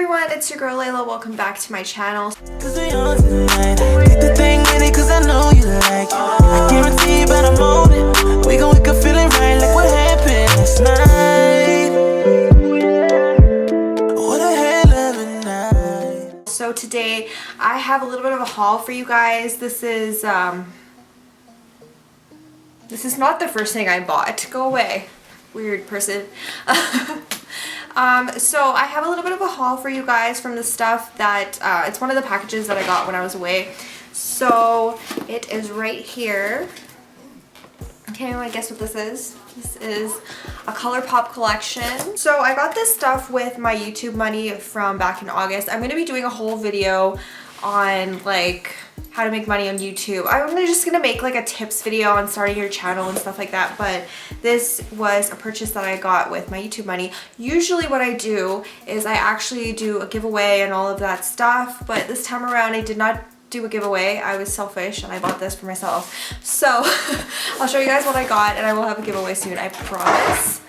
everyone, it's your girl Layla. Welcome back to my channel. Cause we on tonight. Get the thing ready cause I know you like it. I guarantee you by the moment we gon' wake up feeling right like what happened last night. What a hell of a night. So today I have a little bit of a haul for you guys. This is not the first thing I bought. Go away, weird person. So I have a little bit of a haul for you guys from the stuff that, it's one of the packages that I got when I was away. So it is right here. Can anyone guess what this is? This is a ColourPop collection. So I got this stuff with my YouTube money from back in August. I'm going to be doing a whole video on like how to make money on YouTube. I'm just gonna make like a tips video on starting your channel and stuff like that, but this was a purchase that I got with my YouTube money. Usually what I do is I actually do a giveaway and all of that stuff, but this time around I did not do a giveaway. I was selfish and I bought this for myself. So I'll show you guys what I got and I will have a giveaway soon, I promise.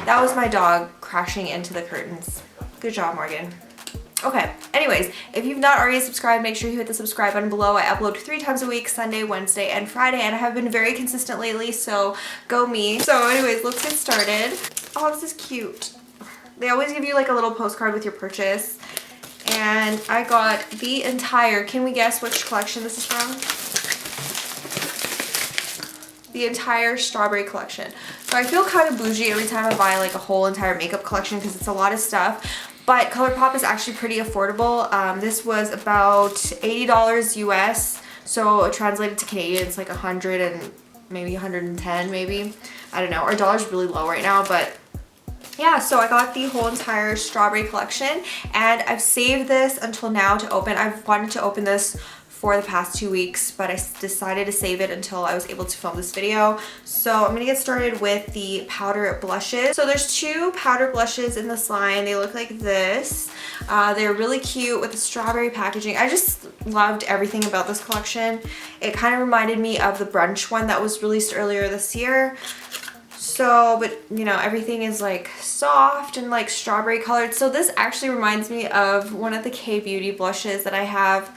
That was my dog crashing into the curtains. Good job, Morgan. Okay, anyways, if you've not already subscribed, make sure you hit the subscribe button below. I upload 3 times a week, Sunday, Wednesday, and Friday, and I have been very consistent lately, so go me. So anyways, let's get started. Oh, this is cute. They always give you like a little postcard with your purchase, and I got the entire, can we guess which collection this is from? The entire strawberry collection. So I feel kind of bougie every time I buy like a whole entire makeup collection because it's a lot of stuff. But ColourPop is actually pretty affordable. This was about $80 US, so translated to Canadian, it's like 100 and maybe 110 maybe. I don't know, our dollar's really low right now, but yeah, so I got the whole entire strawberry collection and I've saved this until now to open. I've wanted to open this for the past 2 weeks, but I decided to save it until I was able to film this video. So I'm gonna get started with the powder blushes. So there's 2 powder blushes in this line. They look like this. They're really cute with the strawberry packaging. I just loved everything about this collection. It kind of reminded me of the brunch one that was released earlier this year. So, but you know, everything is like soft and like strawberry colored. So this actually reminds me of one of the K-Beauty blushes that I have.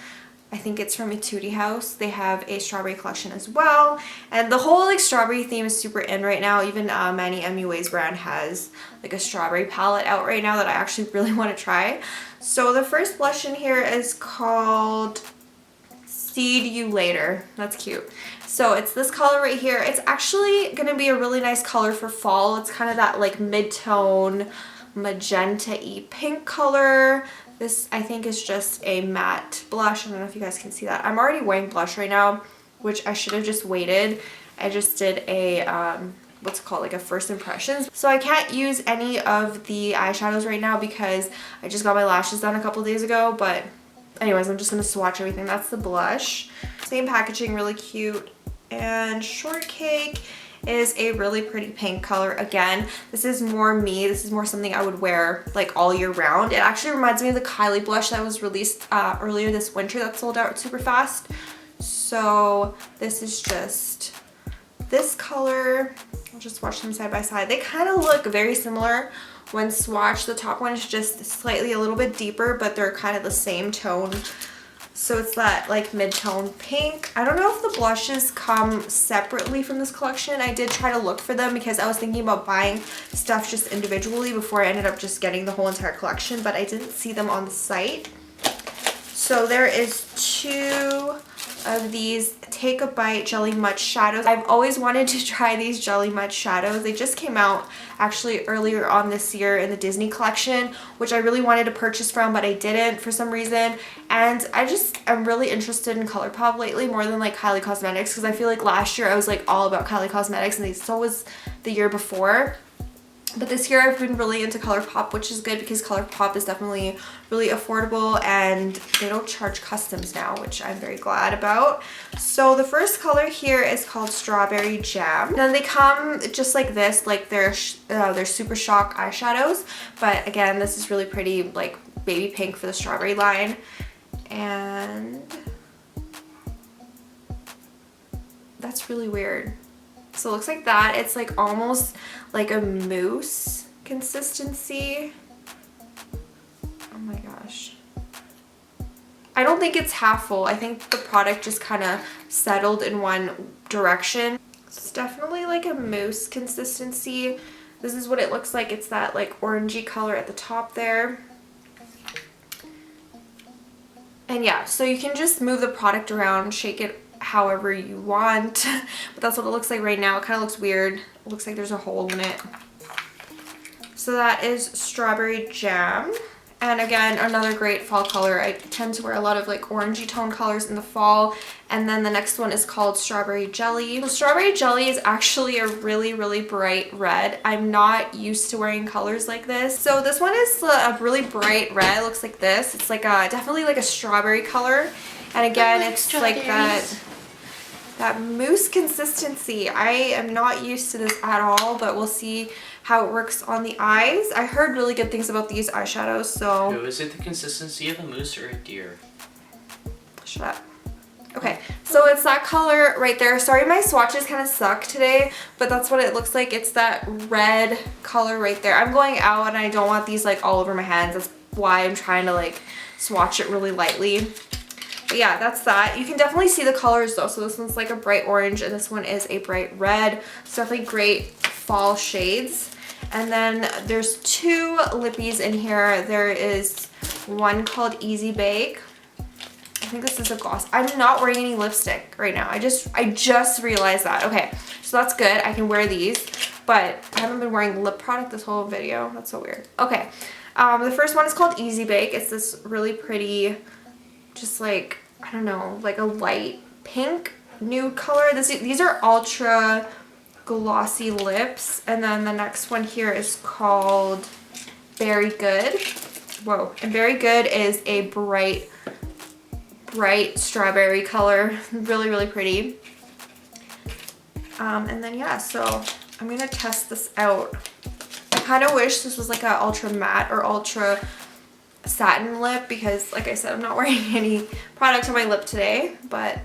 I think it's from Etude House. They have a strawberry collection as well. And the whole like strawberry theme is super in right now. Even Manny MUA's brand has like a strawberry palette out right now that I actually really want to try. So the first blush in here is called Seed You Later. That's cute. So it's this color right here. It's actually going to be a really nice color for fall. It's kind of that like mid-tone magenta-y pink color. This, I think, is just a matte blush. I don't know if you guys can see that. I'm already wearing blush right now, which I should have just waited. I just did a, what's it called, like a first impressions. So I can't use any of the eyeshadows right now because I just got my lashes done a couple days ago. But anyways, I'm just going to swatch everything. That's the blush. Same packaging, really cute. And Shortcake is a really pretty pink color. Again, this is more me. This is more something I would wear like all year round. It actually reminds me of the Kylie blush that was released earlier this winter that sold out super fast. So this is just this color. I'll just swatch them side by side. They kind of look very similar when swatched. The top one is just slightly a little bit deeper, but they're kind of the same tone. So it's that like mid-tone pink. I don't know if the blushes come separately from this collection. I did try to look for them because I was thinking about buying stuff just individually before I ended up just getting the whole entire collection, but I didn't see them on the site. So there is 2 of these Take a Bite Jelly Much shadows. I've always wanted to try these Jelly Much shadows. They just came out actually earlier on this year in the Disney collection, which I really wanted to purchase from, but I didn't for some reason. And I'm really interested in ColourPop lately more than like Kylie Cosmetics, because I feel like last year I was like all about Kylie Cosmetics and so was the year before. But this year I've been really into ColourPop, which is good because ColourPop is definitely really affordable and they don't charge customs now, which I'm very glad about. So the first color here is called Strawberry Jam. And then they come just like this, like they're Super Shock eyeshadows. But again, this is really pretty, like baby pink for the strawberry line. And that's really weird. So it looks like that. It's like almost like a mousse consistency. Oh my gosh. gosh. I don't think it's half full. I think the product just kind of settled in one direction. It's definitely like a mousse consistency. This is what it looks like. It's that like orangey color at the top there. And yeah, so you can just move the product around, shake it however you want. But that's what it looks like right now. It kind of looks weird. It looks like there's a hole in it. So that is Strawberry Jam. And again, another great fall color. I tend to wear a lot of like orangey tone colors in the fall. And then the next one is called Strawberry Jelly. So Strawberry Jelly is actually a really, really bright red. I'm not used to wearing colors like this. So this one is a really bright red. It looks like this. It's like a, definitely like a strawberry color. And again, it's like that mousse consistency. I am not used to this at all, but we'll see how it works on the eyes. I heard really good things about these eyeshadows, so... So is it the consistency of a moose or a deer? Shut up. Okay, so it's that color right there. Sorry, my swatches kind of suck today, but that's what it looks like. It's that red color right there. I'm going out and I don't want these like all over my hands. That's why I'm trying to like swatch it really lightly. But yeah, that's that. You can definitely see the colors though. So this one's like a bright orange and this one is a bright red. It's definitely great fall shades. And then there's two lippies in here. There is one called Easy Bake. I think this is a gloss. I'm not wearing any lipstick right now. I just realized that. Okay, so that's good. I can wear these, but I haven't been wearing lip product this whole video. That's so weird. Okay, the first one is called Easy Bake. It's this really pretty, just like, I don't know, like a light pink nude color. These are ultra glossy lips. And then the next one here is called Berry Good. Whoa, and Berry Good is a bright strawberry color. Really, really pretty. And then yeah, so I'm gonna test this out. I kind of wish this was like a ultra matte or ultra satin lip because like I said, I'm not wearing any product on my lip today, but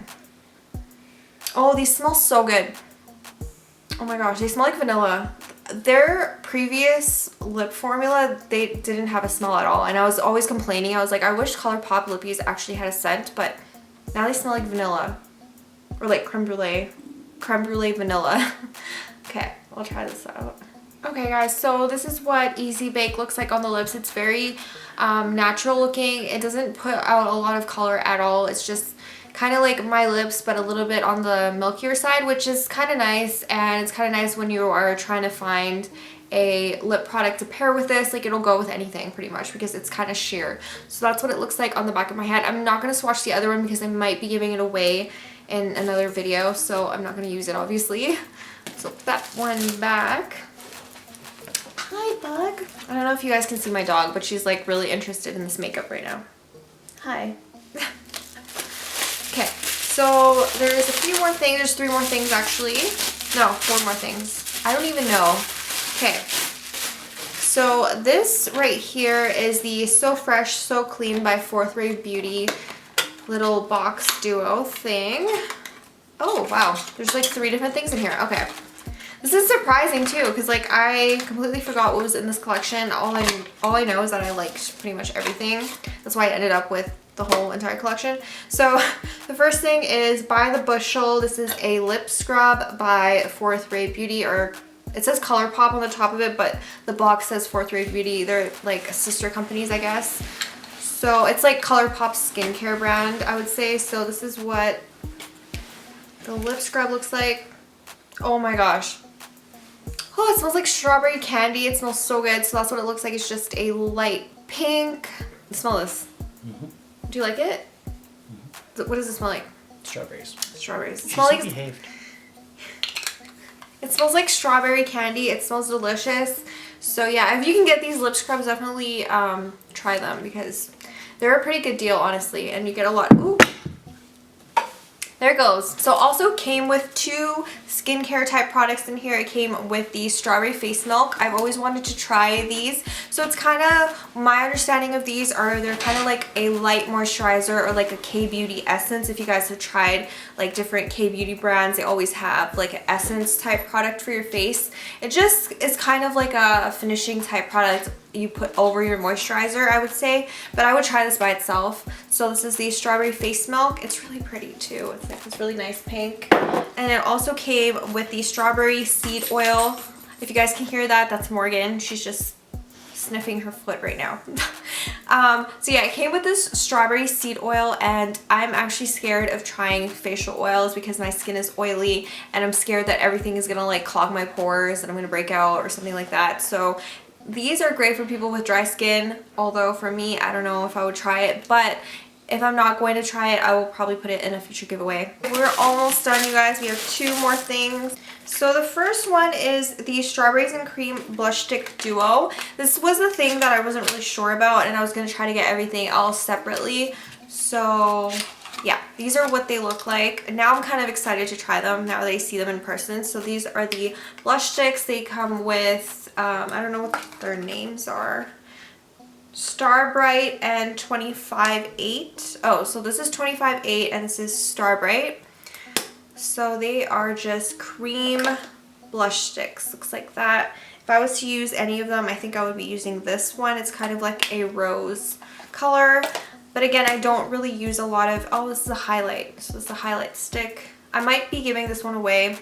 oh, these smell so good. Oh my gosh, they smell like vanilla. Their previous lip formula, they didn't have a smell at all. And I was always complaining. I was like, I wish ColourPop lippies actually had a scent, but now they smell like vanilla. Or like creme brulee. Creme brulee vanilla. Okay, I'll try this out. Okay guys, so this is what Easy Bake looks like on the lips. It's very natural looking. It doesn't put out a lot of color at all. It's just kind of like my lips, but a little bit on the milkier side, which is kind of nice. And it's kind of nice when you are trying to find a lip product to pair with this. Like it'll go with anything pretty much because it's kind of sheer. So that's what it looks like on the back of my hand. I'm not going to swatch the other one because I might be giving it away in another video. So I'm not going to use it obviously. So put that one back. Hi, Bug. I don't know if you guys can see my dog, but she's like really interested in this makeup right now. Hi. Okay, so there's a few more things. There's 3 more things actually. No, 4 more things. I don't even know. Okay. So this right here is the So Fresh, So Clean by Fourth Wave Beauty little box duo thing. Oh, wow. There's like 3 different things in here. Okay. This is surprising too, because like I completely forgot what was in this collection. All I know is that I liked pretty much everything. That's why I ended up with the whole entire collection. So the first thing is By the Bushel. This is a lip scrub by Fourth Wave Beauty, or it says ColourPop on the top of it, but the box says Fourth Wave Beauty. They're like sister companies, I guess. So it's like ColourPop's skincare brand, I would say. So this is what the lip scrub looks like. Oh my gosh. Oh, it smells like strawberry candy. It smells so good. So that's what it looks like. It's just a light pink. Smell this. Mm-hmm. Do you like it? Mm-hmm. What does it smell like? Strawberries. Strawberries. It She's smells like, behaved. it smells like strawberry candy. It smells delicious. So yeah, if you can get these lip scrubs, definitely try them because they're a pretty good deal, honestly. And you get a lot. Ooh. There it goes. So also came with 2 skincare type products in here. It came with the strawberry face milk. I've always wanted to try these. So it's kind of, my understanding of these are they're kind of like a light moisturizer or like a K-Beauty essence. If you guys have tried like different K-Beauty brands, they always have like an essence type product for your face. It just is kind of like a finishing type product you put over your moisturizer, I would say, but I would try this by itself. So this is the Strawberry Face Milk. It's really pretty too. It's like this really nice pink. And it also came with the Strawberry Seed Oil. If you guys can hear that, that's Morgan. She's just sniffing her foot right now. So yeah, it came with this Strawberry Seed Oil, and I'm actually scared of trying facial oils because my skin is oily and I'm scared that everything is gonna like clog my pores and I'm gonna break out or something like that. So these are great for people with dry skin, although for me, I don't know if I would try it, but if I'm not going to try it, I will probably put it in a future giveaway. We're almost done, you guys. We have 2 more things. So the first one is the Strawberries and Cream Blush Stick Duo. This was the thing that I wasn't really sure about, and I was going to try to get everything else separately. So yeah, these are what they look like. Now I'm kind of excited to try them now that I see them in person. So these are the blush sticks. They come with, I don't know what their names are. Star Bright and 25-8. Oh, so this is 25-8 and this is Star Bright. So they are just cream blush sticks. Looks like that. If I was to use any of them, I think I would be using this one. It's kind of like a rose color. But again, I don't really use a lot of... Oh, this is a highlight. So this is a highlight stick. I might be giving this one away.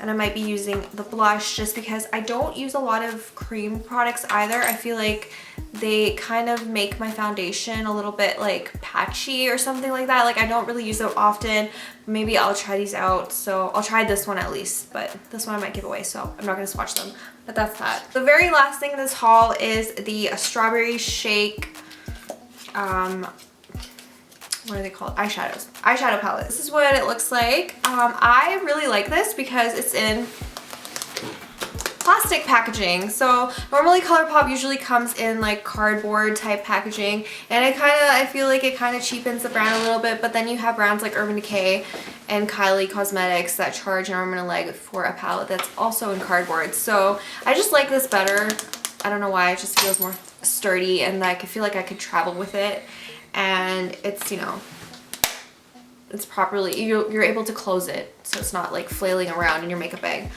And I might be using the blush just because I don't use a lot of cream products either. I feel like they kind of make my foundation a little bit like patchy or something like that. Like I don't really use them often. Maybe I'll try these out. So I'll try this one at least, but this one I might give away, so I'm not gonna swatch them. But that's that. The very last thing in this haul is the Strawberry Shake what are they called? Eyeshadow palette. This is what it looks like. I really like this because it's in plastic packaging. So normally ColourPop usually comes in like cardboard type packaging, and I feel like it kind of cheapens the brand a little bit, but then you have brands like Urban Decay and Kylie Cosmetics that charge an arm and a leg for a palette that's also in cardboard. So I just like this better. I don't know why, it just feels more sturdy, and like I feel like I could travel with it. And it's, you know, it's properly, you're able to close it so it's not like flailing around in your makeup bag.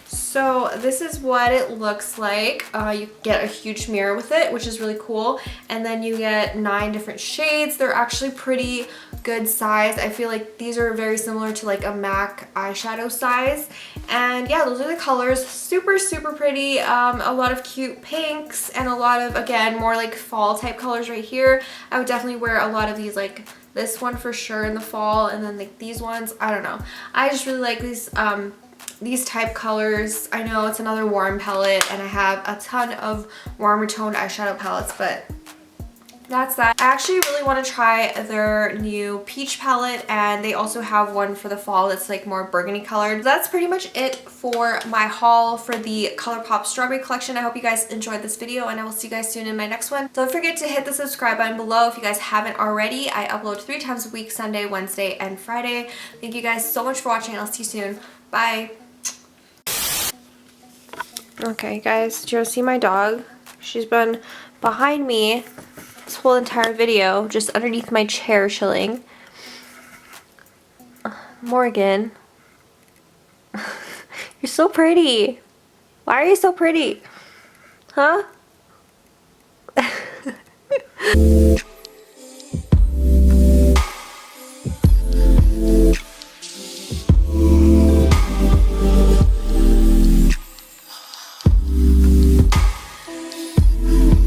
So this is what it looks like. You get a huge mirror with it, which is really cool, and then you get 9 different shades. They're actually pretty good size. I feel like these are very similar to like a MAC eyeshadow size. And yeah, those are the colors. Super, super pretty. A lot of cute pinks and a lot of, again, more like fall type colors right here. I would definitely wear a lot of these, like this one for sure in the fall, and then like these ones. I don't know. I just really like these type colors. I know it's another warm palette, and I have a ton of warmer toned eyeshadow palettes, but that's that. I actually really want to try their new peach palette, and they also have one for the fall that's like more burgundy colored. That's pretty much it for my haul for the ColourPop Strawberry collection. I hope you guys enjoyed this video, and I will see you guys soon in my next one. Don't forget to hit the subscribe button below if you guys haven't already. I upload 3 times a week, Sunday, Wednesday, and Friday. Thank you guys so much for watching, and I'll see you soon. Bye. Okay guys, do you see my dog? She's been behind me this whole entire video, just underneath my chair chilling. Morgan. You're so pretty. Why are you so pretty? Huh?